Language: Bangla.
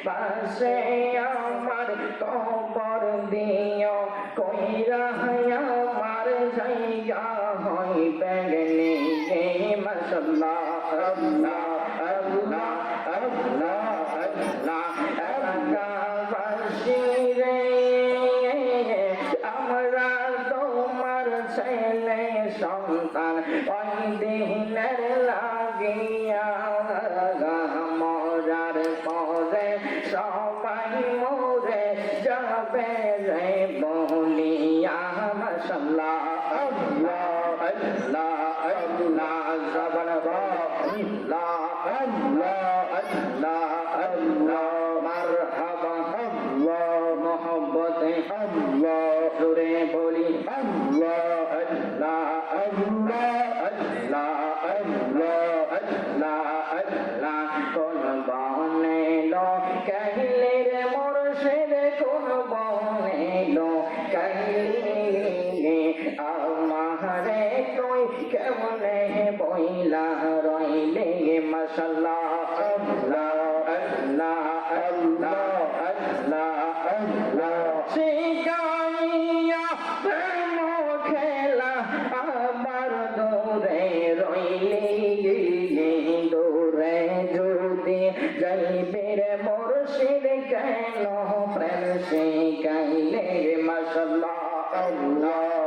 পাশে আমার কবর দিও কইরা আমার জায়গা হইবে গেলে মাশাআল্লাহ আল্লাহ আল্লাহ আল্লাহ আল্লাহ এলাকাবাসী রে আমরা তোমার ছেলে সন্তান ওই দিনের লাগিয়া মরার পরে সবাই মরে যাবে রে বলিয়া মাশাআল্লাহ আল্লাহ আল্লাহ আল্লাহ জবান আল্লাহ আল্লাহ আল্লাহ আল্লাহ মারহাবা আল্লাহ মোহব্বতে আল্লাহ জোরে বলি আল্লাহ আল্লাহ আল্লাহ আল্লাহ আল্লাহ আল্লাহ আল্লাহ কোন বনে লো কহিলে রে মুর্শিদ কোন বনে লো কহিলে আমারে তুই কেমনে বইলা রইলে মাশাআল্লাহ আল্লাহ আল্লাহ আল্লাহ আল্লাহ আল্লাহ শিকাইয়া প্রেম খেলা আমার দূরে রইলে দূরে যদি যাইবে রে মুর্শিদ কেন প্রেম শিখাইলে মাশাআল্লাহ আল্লাহ